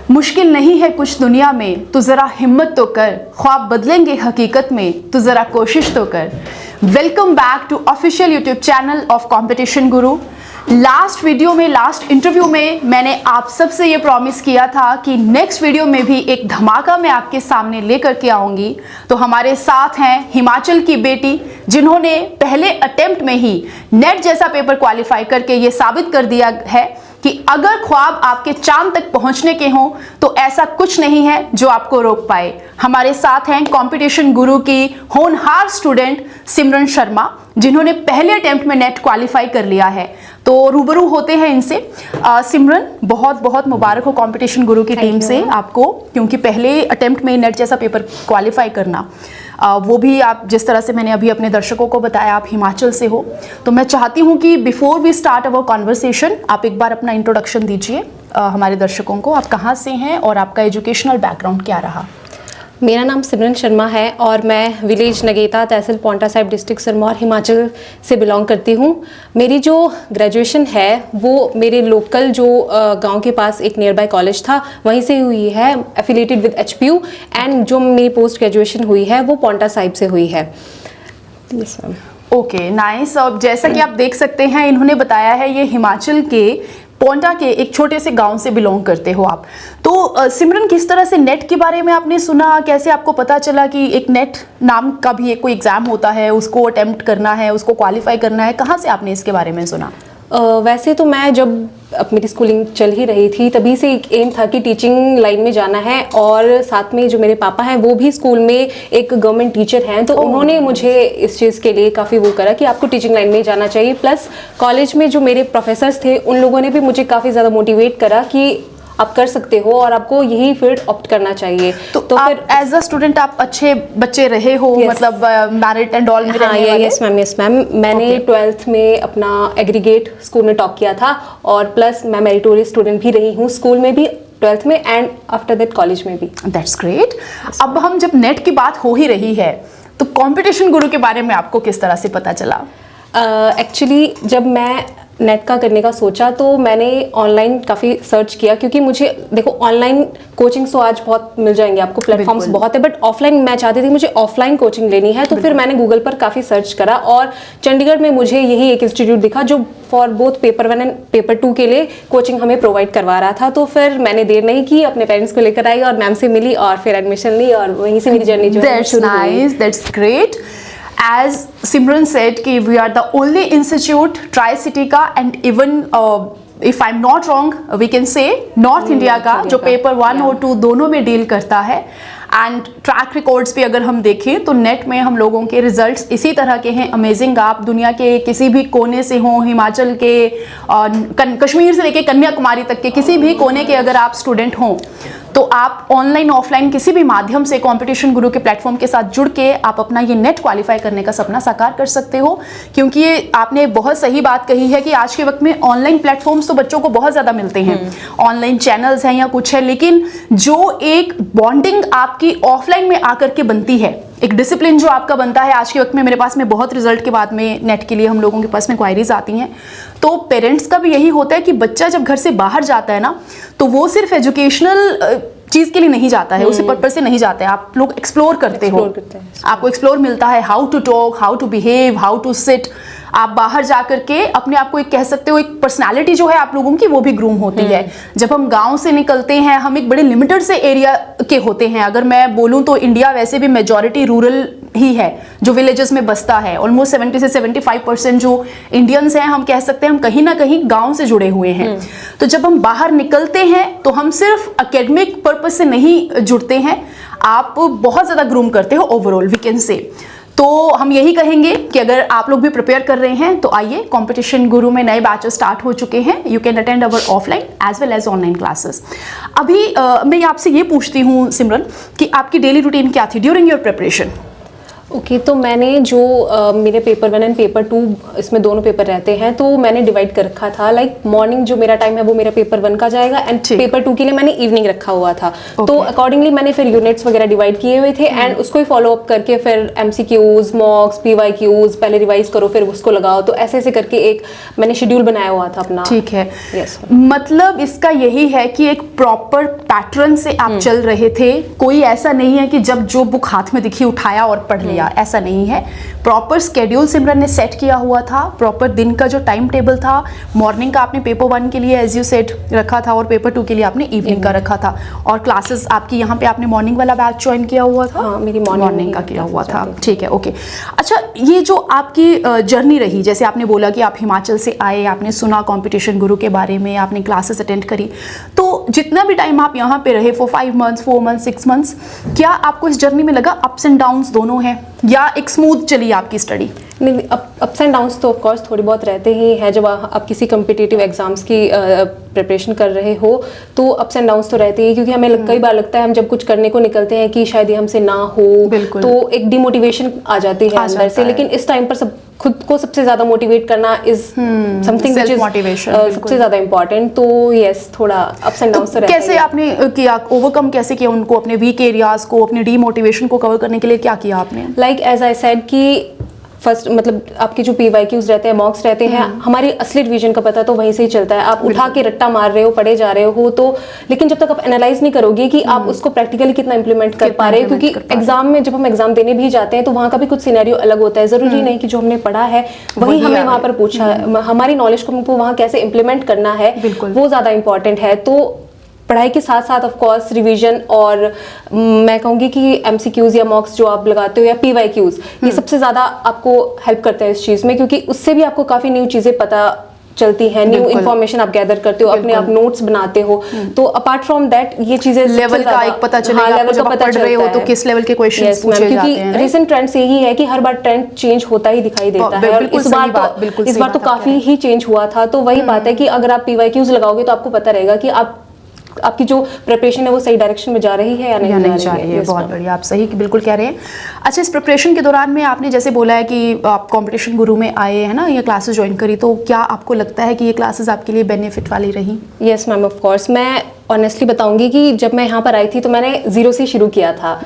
मुश्किल नहीं है कुछ दुनिया में, तो ज़रा हिम्मत तो कर, ख्वाब बदलेंगे हकीकत में, तो ज़रा कोशिश तो कर। Welcome back to official YouTube channel of Competition Guru. Last video में, लास्ट इंटरव्यू में मैंने आप सबसे ये प्रॉमिस किया था कि नेक्स्ट वीडियो में भी एक धमाका मैं आपके सामने लेकर के आऊँगी। तो हमारे साथ हैं हिमाचल की बेटी, जिन्होंने पहले अटेम्प्ट में ही नेट जैसा पेपर क्वालिफाई करके ये साबित कर दिया है कि अगर ख्वाब आपके चांद तक पहुंचने के हों तो ऐसा कुछ नहीं है जो आपको रोक पाए। हमारे साथ हैं कंपटीशन गुरु की होनहार स्टूडेंट सिमरन शर्मा, जिन्होंने पहले अटेम्प्ट में नेट क्वालिफाई कर लिया है। तो रूबरू होते हैं इनसे। सिमरन, बहुत बहुत मुबारक हो कंपटीशन गुरु की टीम से आपको, क्योंकि पहले अटेम्प्ट में नेट जैसा पेपर क्वालिफाई करना, वो भी आप जिस तरह से मैंने अभी अपने दर्शकों को बताया आप हिमाचल से हो। तो मैं चाहती हूँ कि before we start our conversation आप एक बार अपना इंट्रोडक्शन दीजिए हमारे दर्शकों को। आप कहाँ से हैं और आपका एजुकेशनल बैकग्राउंड क्या रहा? मेरा नाम सिमरन शर्मा है और मैं विलेज नगेता, तहसील पांवटा साहिब, डिस्ट्रिक्ट सिरमौर, हिमाचल से बिलोंग करती हूँ। मेरी जो ग्रेजुएशन है वो मेरे लोकल जो गांव के पास एक नियर बाय कॉलेज था वहीं से हुई है, एफिलिएटेड विद HPU। एंड जो मेरी पोस्ट ग्रेजुएशन हुई है वो पांवटा साहिब से हुई है। Okay, nice. अब जैसा कि आप देख सकते हैं, इन्होंने बताया है ये हिमाचल के पांवटा के एक छोटे से गांव से बिलोंग करते हो आप। तो सिमरन, किस तरह से नेट के बारे में आपने सुना? कैसे आपको पता चला कि एक नेट नाम का भी एक कोई एग्जाम होता है, उसको अटेम्प्ट करना है, उसको क्वालिफाई करना है? कहाँ से आपने इसके बारे में सुना? वैसे तो मैं जब अब मेरी स्कूलिंग चल ही रही थी तभी से एक एम था कि टीचिंग लाइन में जाना है। और साथ में जो मेरे पापा हैं वो भी स्कूल में एक गवर्नमेंट टीचर हैं, तो उन्होंने मुझे इस चीज़ के लिए काफ़ी वो करा कि आपको टीचिंग लाइन में जाना चाहिए। प्लस कॉलेज में जो मेरे प्रोफेसर्स थे उन लोगों ने भी मुझे काफ़ी ज़्यादा मोटिवेट करा कि आप कर सकते हो और आपको यही फील्ड ऑप्ट करना चाहिए। तो फिर एज अ स्टूडेंट आप अच्छे बच्चे रहे हो? yes. मतलब मेरिट एंड ऑल में रहने वाले? Yes ma'am. मैंने 12th में अपना एग्रीगेट स्कूल में टॉप किया था और प्लस मैं मेरिटोरियस स्टूडेंट भी रही हूँ स्कूल में भी, 12th में एंड आफ्टर दैट कॉलेज में भी। That's great. अब हम जब नेट की बात हो ही रही है तो कंपटीशन गुरु के बारे में आपको किस तरह से पता चला? एक्चुअली जब मैं नेट का करने का सोचा तो मैंने ऑनलाइन काफ़ी सर्च किया, क्योंकि मुझे देखो ऑनलाइन कोचिंग्स तो आज बहुत मिल जाएंगे आपको, प्लेटफॉर्म्स बहुत है, बट ऑफलाइन मैं चाहती थी, मुझे ऑफलाइन कोचिंग लेनी है। तो फिर मैंने गूगल पर काफ़ी सर्च करा और चंडीगढ़ में मुझे यही एक इंस्टीट्यूट दिखा जो for both paper 1 and paper 2 के लिए कोचिंग हमें प्रोवाइड करवा रहा था। तो फिर मैंने देर नहीं की, अपने पेरेंट्स को लेकर आई और मैम से मिली और फिर एडमिशन ली और वहीं से मेरी जर्नी जो है शुरू हुई। Nice, that's great. As Simran said कि we are the only institute Tri-City का and even if I'm not wrong we can say North India का जो पेपर 1 और 2 दोनों में डील करता है। एंड ट्रैक रिकॉर्ड्स भी अगर हम देखें तो नेट में हम लोगों के रिजल्ट्स इसी तरह के हैं, अमेजिंग। आप दुनिया के किसी भी कोने से हों, हिमाचल के कश्मीर से लेके कन्याकुमारी तक के किसी भी कोने के अगर आप स्टूडेंट हों तो आप ऑनलाइन ऑफलाइन किसी भी माध्यम से कंपटीशन गुरु के प्लेटफॉर्म के साथ जुड़ के आप अपना ये नेट क्वालिफाई करने का सपना साकार कर सकते हो। क्योंकि ये आपने बहुत सही बात कही है कि आज के वक्त में ऑनलाइन प्लेटफॉर्म्स तो बच्चों को बहुत ज़्यादा मिलते हैं, ऑनलाइन चैनल्स हैं या कुछ है, लेकिन जो एक बॉन्डिंग आपकी ऑफलाइन में आकर के बनती है, एक डिसिप्लिन जो आपका बनता है आज के वक्त में, मेरे पास में बहुत रिजल्ट के बाद में नेट के लिए हम लोगों के पास में क्वायरीज आती हैं, तो पेरेंट्स का भी यही होता है कि बच्चा जब घर से बाहर जाता है ना तो वो सिर्फ एजुकेशनल चीज़ के लिए नहीं जाता है, उसी पर्पज से नहीं जाता है। आप लोग एक्सप्लोर करते हो, आपको एक्सप्लोर मिलता है, how to talk, how to behave, how to sit. आप बाहर जा करके अपने आप को एक कह सकते हो, एक पर्सनालिटी जो है आप लोगों की वो भी ग्रूम होती है। जब हम गांव से निकलते हैं, हम एक बड़े लिमिटेड से एरिया के होते हैं। अगर मैं बोलूं तो इंडिया वैसे भी मेजॉरिटी रूरल ही है, जो विलेजेस में बसता है। ऑलमोस्ट 70 से 75% जो इंडियंस हैं, हम कह सकते हैं हम कहीं ना कहीं गांव से जुड़े हुए हैं। तो जब हम बाहर निकलते हैं तो हम सिर्फ एकेडमिक पर्पज से नहीं जुड़ते हैं, आप बहुत ज़्यादा ग्रूम करते हो ओवरऑल, वी कैन से। तो हम यही कहेंगे कि अगर आप लोग भी प्रिपेयर कर रहे हैं तो आइए, कंपटीशन गुरु में नए बैचेस स्टार्ट हो चुके हैं। You can attend our offline as well as online classes. अभी मैं आपसे ये पूछती हूँ सिमरन कि आपकी डेली रूटीन क्या थी ड्यूरिंग योर प्रिपरेशन? ओके तो मैंने जो मेरे पेपर 1 एंड पेपर 2 इसमें दोनों पेपर रहते हैं, तो मैंने डिवाइड कर रखा था। लाइक मॉर्निंग जो मेरा टाइम है वो मेरा पेपर 1 का जाएगा एंड पेपर 2 के लिए मैंने इवनिंग रखा हुआ था। तो अकॉर्डिंगली मैंने फिर यूनिट्स वगैरह डिवाइड किए हुए थे एंड उसको ही फॉलो अप करके फिर MCQs, मॉक्स, PYQs पहले रिवाइज करो फिर उसको लगाओ, तो ऐसे ऐसे करके एक मैंने शेड्यूल बनाया हुआ था अपना। ठीक है। Yes. मतलब इसका यही है कि एक प्रॉपर पैटर्न से आप चल रहे थे। कोई ऐसा नहीं है कि जब जो बुक हाथ में दिखी उठाया और पढ़ लिया, ऐसा नहीं है। प्रॉपर स्केड्यूल सिमरन ने सेट किया हुआ था, प्रॉपर दिन का जो टाइम टेबल था, मॉर्निंग का आपने पेपर 1 के लिए एज यू सेट रखा था और पेपर 2 के लिए आपने इवनिंग का रखा था। और क्लासेस आपकी यहाँ पे आपने मॉर्निंग वाला बैच ज्वाइन किया हुआ था? हाँ, मेरी मॉर्निंग का किया हुआ था। ठीक है, ओके। अच्छा, ये जो आपकी जर्नी रही, जैसे आपने बोला कि आप हिमाचल से आए, आपने सुना कॉम्पिटिशन गुरु के बारे में, आपने क्लासेस अटेंड करी, तो जितना भी टाइम आप यहाँ पे रहे, 5 मंथ्स, 4 मंथ्स, 6 मंथ्स, क्या आपको इस जर्नी में लगा अप्स एंड डाउन्स दोनों हैं या एक स्मूथ चली आपकी स्टडी? नहीं, अप्स एंड डाउन्स तो ऑफ कोर्स थोड़ी बहुत रहते ही हैं। जब आप किसी कम्पिटिटिव एग्जाम्स की प्रिपरेशन कर रहे हो तो अप्स एंड डाउन्स तो रहते ही, क्योंकि हमें कई बार लगता है हम जब कुछ करने को निकलते हैं कि शायद ये हमसे ना हो, तो एक डिमोटिवेशन आ जाती है अंदर से। लेकिन इस टाइम पर सब खुद को सबसे ज्यादा मोटिवेट करना इज समथिंग व्हिच इज सबसे ज्यादा इम्पोर्टेंट। तो यस, थोड़ा अप्स एंड डाउन्स तो रहते हैं। कैसे आपने किया, ओवरकम कैसे किया उनको, अपने वीक एरियाज को, अपने डीमोटिवेशन को कवर करने के लिए क्या किया आपने? लाइक एज आई सेड कि फर्स्ट मतलब आपके जो PYQs रहते हैं, मॉक्स रहते हैं, हमारी असली डिवीजन का पता तो वहीं से ही चलता है। आप उठा के रट्टा मार रहे हो, पढ़े जा रहे हो, तो लेकिन जब तक आप एनालाइज नहीं करोगे कि आप उसको प्रैक्टिकली कितना इंप्लीमेंट कर पा रहे हो, क्योंकि एग्जाम में जब हम एग्जाम देने भी जाते हैं तो वहाँ का भी कुछ सिनेरियो अलग होता है। जरूरी नहीं कि जो हमने पढ़ा है वही हमें वहाँ पर पूछा है। हमारी नॉलेज को हमको वहाँ कैसे इंप्लीमेंट करना है वो ज्यादा इंपॉर्टेंट है। तो पढ़ाई के साथ साथ ऑफ कोर्स रिवीजन और मैं कहूँगी कि MCQs या मॉक्स जो आप लगाते हो या PYQs, ये सबसे ज़्यादा आपको हेल्प करता है इस चीज़ में, क्योंकि उससे भी आपको काफ़ी न्यू चीज़ें पता चलती हैं, न्यू इन्फॉर्मेशन आप गैदर करते हो, अपने आप नोट्स बनाते हो। तो अपार्ट फ्रॉम दैट ये चीज़ें लेवल का एक पता चलेगा, लेवल का पता पढ़ रहे हो तो किस लेवल के क्वेश्चंस पूछे जाते हैं। क्योंकि रिसेंट ट्रेंड से यही है कि हर बार ट्रेंड चेंज होता ही दिखाई देता है, और इस बार तो काफ़ी ही चेंज हुआ था। तो वही बात है कि अगर आप PYQs लगाओगे तो आपको पता रहेगा कि आपकी जो प्रिपरेशन है वो सही डायरेक्शन में जा रही है या नहीं जा रही है। बहुत बढ़िया, आप सही बिल्कुल कह रहे हैं। अच्छा, इस प्रिपरेशन के दौरान में आपने जैसे बोला है कि आप कंपटीशन गुरु में आए हैं ना, ये क्लासेस ज्वाइन करी, तो क्या आपको लगता है कि ये क्लासेस आपके लिए बेनिफिट वाली रही? Yes ma'am, of course. मैं ऑनेस्टली बताऊंगी कि जब मैं यहाँ पर आई थी तो मैंने जीरो से शुरू किया था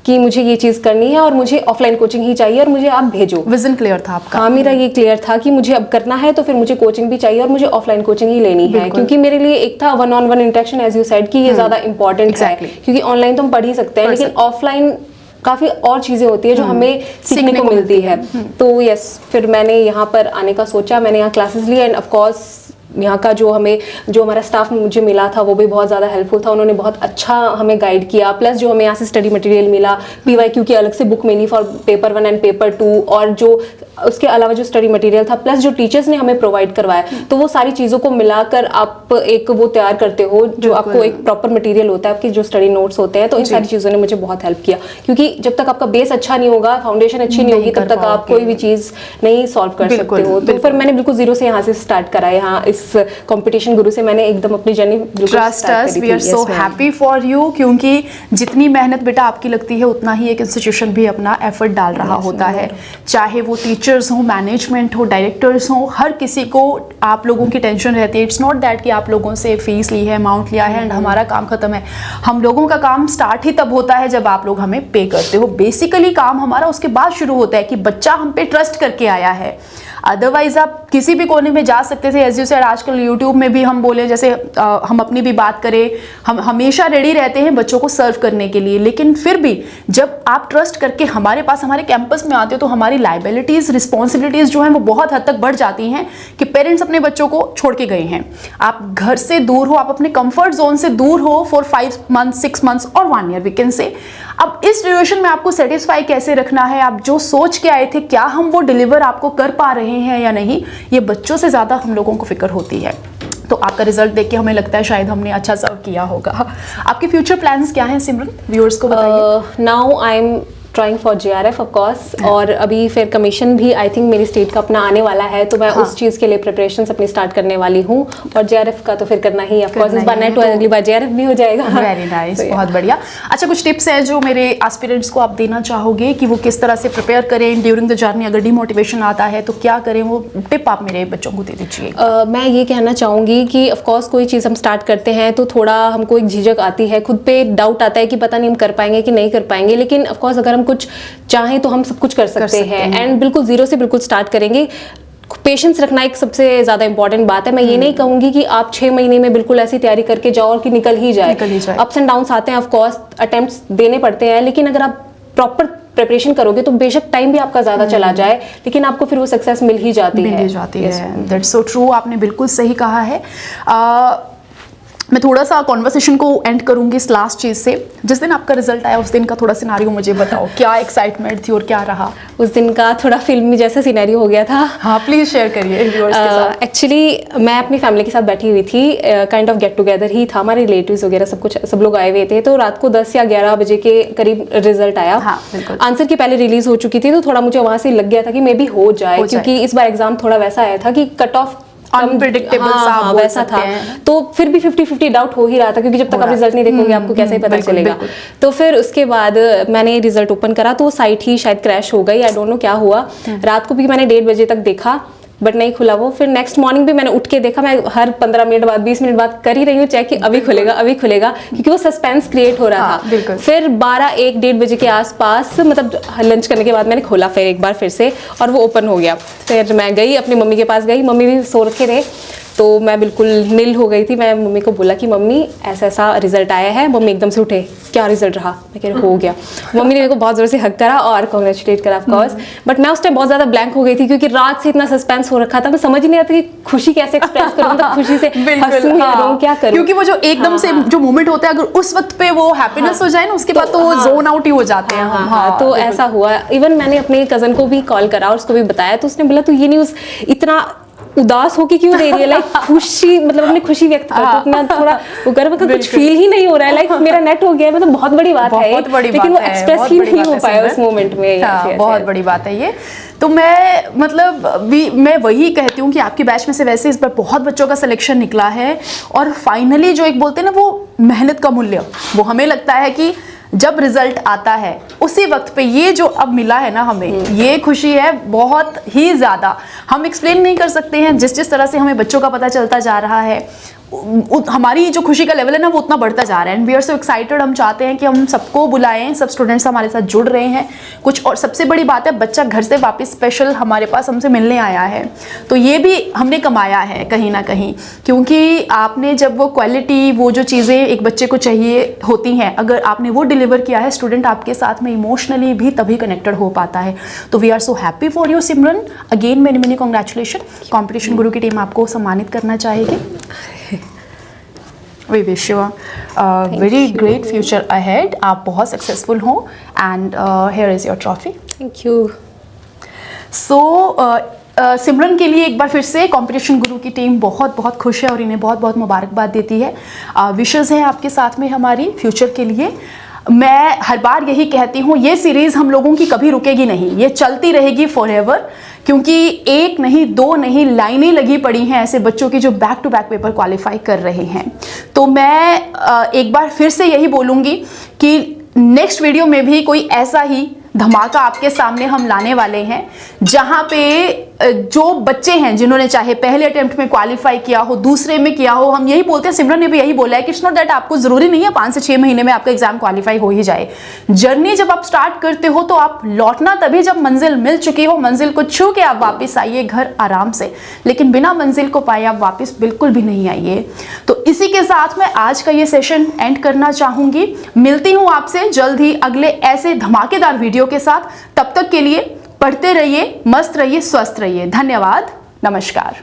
कि मुझे ये चीज़ करनी है और मुझे ऑफलाइन कोचिंग ही चाहिए और मुझे आप भेजो। विजन क्लियर था आपका? हाँ, मेरा ये क्लियर था कि मुझे अब करना है तो फिर मुझे कोचिंग भी चाहिए और मुझे ऑफलाइन कोचिंग ही लेनी है, क्योंकि मेरे लिए एक था 1-on-1 interaction, as you said, कि ये ज़्यादा इंपॉर्टेंट है। क्योंकि ऑनलाइन तो हम पढ़ ही सकते हैं, लेकिन ऑफलाइन काफ़ी और चीज़ें होती है जो हमें सीखने को मिलती है। तो यस, फिर मैंने यहाँ पर आने का सोचा, मैंने यहाँ क्लासेस ली एंड ऑफकोर्स यहाँ का जो हमारा स्टाफ मुझे मिला था वो भी बहुत ज़्यादा हेल्पफुल था। उन्होंने बहुत अच्छा हमें गाइड किया, प्लस जो हमें यहाँ से स्टडी मटेरियल मिला, PYQ की अलग से बुक मिली फॉर पेपर 1 एंड पेपर 2, और जो उसके अलावा जो स्टडी मटेरियल था, प्लस जो टीचर्स ने हमें प्रोवाइड करवाया, तो वो सारी चीज़ों को मिलाकर आप एक वो तैयार करते हो जो आपको एक प्रॉपर मटेरियल होता है, आपके जो स्टडी नोट्स होते हैं। तो इन सारी चीज़ों ने मुझे बहुत हेल्प किया, क्योंकि जब तक आपका बेस अच्छा नहीं होगा, फाउंडेशन अच्छी नहीं होगी, तब तक आप कोई भी चीज़ नहीं सॉल्व कर सकते हो। तो फिर मैंने बिल्कुल जीरो से यहाँ से स्टार्ट करा है। यहाँ इस कंपटीशन गुरु से मैंने एकदम अपनी journey trust us, we are so happy for you, क्योंकि जितनी मेहनत बेटा आपकी लगती है उतना ही एक इंस्टीट्यूशन भी अपना एफर्ट डाल रहा होता है। चाहे वो टीचर्स हो, मैनेजमेंट हो, डायरेक्टर्स हो, हर किसी को आप लोगों की टेंशन रहती है। इट्स नॉट दैट कि आप लोगों से फीस ली है, अमाउंट लिया है एंड हमारा काम खत्म है। हम लोगों का काम स्टार्ट ही तब होता है जब आप लोग हमें पे करते हो। बेसिकली काम हमारा उसके बाद शुरू होता है कि बच्चा हम पे ट्रस्ट करके आया है। अदरवाइज आप किसी भी कोने में जा सकते थे। एज यू सेड, आजकल यूट्यूब में भी हम बोले, जैसे हम अपनी भी बात करें, हम हमेशा रेडी रहते हैं बच्चों को सर्व करने के लिए, लेकिन फिर भी जब आप ट्रस्ट करके हमारे पास, हमारे कैंपस में आते हो, तो हमारी लाइबिलिटीज़, रिस्पॉन्सिबिलिटीज़ जो हैं वो बहुत हद तक बढ़ जाती हैं कि पेरेंट्स अपने बच्चों को छोड़ के गए हैं, आप घर से दूर हो, आप अपने कंफर्ट जोन से दूर हो फॉर 5 मंथ्स, 6 मंथ्स और 1 ईयर वी कैन से। अब इस सिचुएशन में आपको सेटिस्फाई कैसे रखना है, आप जो सोच के आए थे क्या हम वो डिलीवर आपको कर पा रहे हैं या नहीं, ये बच्चों से ज़्यादा हम लोगों को फिक्र होती है। तो आपका रिजल्ट देख के हमें लगता है शायद हमने अच्छा सर्व किया होगा। आपके फ्यूचर प्लान्स क्या हैं सिमरन, व्यूअर्स को बताइए। Now I am trying for JRF of course, और अभी फिर कमीशन भी आई थिंक मेरी स्टेट का अपना आने वाला है, तो मैं उस चीज़ के लिए प्रिपरेशन अपनी स्टार्ट करने वाली हूँ, और JRF का तो फिर करना ही ऑफ कोर्स, इस बार नेट अगली बार JRF भी हो जाएगा। वेरी नाइस, बहुत बढ़िया। अच्छा, कुछ टिप्स हैं जो मेरे एस्पिरेंट्स को आप देना चाहोगे कि वो किस तरह से प्रिपेयर करें ड्यूरिंग द जर्नी? अगर डिमोटिवेशन आता है तो क्या करें, वो टिप आप मेरे बच्चों को दे दीजिए। मैं ये कहना चाहूँगी कि ऑफ कोर्स कोई चीज़ हम स्टार्ट करते हैं तो थोड़ा हमको एक झिझक आती है, खुद पे डाउट आता है कि पता नहीं हम कर पाएंगे कि नहीं कर पाएंगे, लेकिन ऑफ कोर्स अगर हम कुछ चाहें तो हम सब कुछ कर सकते हैं। एंड बिल्कुल जीरो से बिल्कुल स्टार्ट करेंगे। पेशेंस रखना एक सबसे ज़्यादा इंपॉर्टेंट बात है। मैं ये नहीं कहूँगी कि आप 6 महीने में बिल्कुल ऐसी तैयारी करके जाओ और कि निकल ही जाए। अप्स एंड डाउन्स आते हैं, ऑफ कोर्स अटेम्प्ट्स देने पड़ते हैं, लेकिन अगर आप प्रॉपर प्रिपरेशन करोगे तो बेशक टाइम भी आपका ज़्यादा चला जाए, लेकिन आपको फिर वो सक्सेस मिल ही जाती है। दैट्स सो ट्रू, आपने बिल्कुल सही कहा है। मैं थोड़ा सा कॉन्वर्सेशन को एंड करूंगी इस लास्ट चीज़ से। जिस दिन आपका रिजल्ट आया उस दिन का थोड़ा सिनेरियो मुझे बताओ, क्या एक्साइटमेंट थी और क्या रहा? उस दिन का थोड़ा फिल्मी जैसा सिनेरियो हो गया था। हाँ, प्लीज़ शेयर करिए व्यूअर्स के साथ। एक्चुअली मैं अपनी फैमिली के साथ बैठी हुई थी, काइंड ऑफ गेट टुगेदर ही था, हमारे रिलेटिव्स वगैरह सब लोग आए हुए थे, तो रात को 10 या 11 बजे के करीब रिजल्ट आया। हाँ, बिल्कुल। आंसर की पहले रिलीज हो चुकी थी, तो थोड़ा मुझे वहाँ से लग गया था कि मे बी हो जाए, क्योंकि इस बार एग्जाम थोड़ा वैसा आया था कि कट ऑफ अनप्रेडिक्टेबल सा वैसा था, तो फिर भी 50-50 डाउट हो ही रहा था, क्योंकि जब तक आप रिजल्ट नहीं देखोगे आपको कैसे ही पता चलेगा। तो फिर उसके बाद मैंने रिजल्ट ओपन करा तो वो साइट ही शायद क्रैश हो गई, आई डोंट नो क्या हुआ। रात को भी मैंने 1:30 बजे तक देखा बट नहीं खुला वो। फिर नेक्स्ट मॉर्निंग भी मैंने उठ के देखा, मैं हर 15 मिनट बाद 20 मिनट बाद कर ही रही हूँ चेक कि अभी खुलेगा, क्योंकि वो सस्पेंस क्रिएट हो रहा था। फिर 12-1-1:30 बजे के आसपास, मतलब लंच करने के बाद मैंने खोला फिर एक बार फिर से, और वो ओपन हो गया। फिर मैं गई अपनी मम्मी के पास गई, मम्मी भी सो रखे थे, तो मैं बिल्कुल निल हो गई थी। मैं मम्मी को बोला कि मम्मी ऐसा ऐसा रिजल्ट आया है। मम्मी एकदम से उठे, क्या रिजल्ट रहा? मैं कह रही हो गया। मम्मी ने मेरे को बहुत जोर से हक करा और कॉन्ग्रेचुलेट करा ऑफ कोर्स, बट मैं उस टाइम बहुत ज़्यादा ब्लैंक हो गई थी, क्योंकि रात से इतना सस्पेंस हो रखा था, मैं समझ ही नहीं आता कि खुशी कैसे एक्सप्रेस करूँ, मतलब खुशी से हंसूं या रोऊं, क्या करूं, क्योंकि वो जो एकदम से जो मोमेंट होता है, अगर उस वक्त पे वो हैप्पीनेस हो जाए ना, उसके बाद तो वो जोन आउट ही हो जाते हैं। तो ऐसा हुआ। इवन मैंने अपने कजन को भी कॉल करा और उसको भी बताया, तो उसने बोला तू ये न्यूज़ इतना उदास होके क्यों दे रही है, लाइक खुशी, मतलब अपनी खुशी व्यक्त करते इतना थोड़ा वो कर, मतलब कुछ फील ही नहीं हो रहा है, लाइक मेरा नेट हो गया, मतलब बहुत बड़ी बात है, लेकिन वो एक्सप्रेस ही नहीं हो पाया उस मोमेंट में। बहुत बड़ी बात है ये। तो मैं वही कहती हूँ कि आपकी बैच में से वैसे इस बार बहुत बच्चों का सिलेक्शन निकला है, और फाइनली जो एक बोलते हैं ना वो मेहनत का मूल्य, वो हमें लगता है कि जब रिजल्ट आता है उसी वक्त पे ये जो अब मिला है ना हमें, ये खुशी है बहुत ही ज़्यादा, हम एक्सप्लेन नहीं कर सकते हैं। जिस तरह से हमें बच्चों का पता चलता जा रहा है, हमारी जो खुशी का लेवल है ना वो उतना बढ़ता जा रहा है। And we are so excited, हम चाहते हैं कि हम सबको बुलाएं, सब स्टूडेंट्स हमारे साथ जुड़ रहे हैं कुछ। और सबसे बड़ी बात है, बच्चा घर से वापस स्पेशल हमारे पास हमसे मिलने आया है, तो ये भी हमने कमाया है कहीं ना कहीं, क्योंकि आपने जब वो क्वालिटी, वो जो चीज़ें एक बच्चे को चाहिए होती हैं, अगर आपने वो डिलीवर किया है, स्टूडेंट आपके साथ में इमोशनली भी तभी कनेक्टेड हो पाता है। तो we are so happy for you Simran, again many many congratulation. Competition Guru की टीम आपको सम्मानित करना चाहेगी। We wish you a very great future ahead. आप बहुत सक्सेसफुल हो, and here is your trophy. Thank you. So सिमरन के लिए एक बार फिर से कॉम्पिटिशन गुरु की टीम बहुत बहुत खुश है और इन्हें बहुत बहुत मुबारकबाद देती है। विशेस हैं आपके साथ में हमारी फ्यूचर के लिए। मैं हर बार यही कहती हूँ, ये सीरीज़ हम लोगों की कभी रुकेगी नहीं, ये चलती रहेगी फॉरएवर, क्योंकि एक नहीं दो नहीं लाइनें लगी पड़ी हैं ऐसे बच्चों की जो back to back paper qualify कर रहे हैं। तो मैं एक बार फिर से यही बोलूँगी कि नेक्स्ट वीडियो में भी कोई ऐसा ही धमाका आपके सामने हम लाने वाले हैं, जहाँ पे जो बच्चे हैं जिन्होंने चाहे पहले अटेम्प्ट में क्वालिफाई किया हो, दूसरे में किया हो, हम यही बोलते हैं, सिमरन ने भी यही बोला है कि इट्स नॉट दैट आपको ज़रूरी नहीं है 5 से 6 महीने में आपका एग्जाम क्वालिफाई हो ही जाए। जर्नी जब आप स्टार्ट करते हो तो आप लौटना तभी जब मंजिल मिल चुकी हो, मंजिल को छू के आप वापस आइए घर आराम से, लेकिन बिना मंजिल को पाए आप वापस बिल्कुल भी नहीं आइए। तो इसी के साथ मैं आज का ये सेशन एंड करना चाहूँगी। मिलती हूँ आपसे जल्द ही अगले ऐसे धमाकेदार वीडियो के साथ। तब तक के लिए पढ़ते रहिए, मस्त रहिए, स्वस्थ रहिए। धन्यवाद, नमस्कार।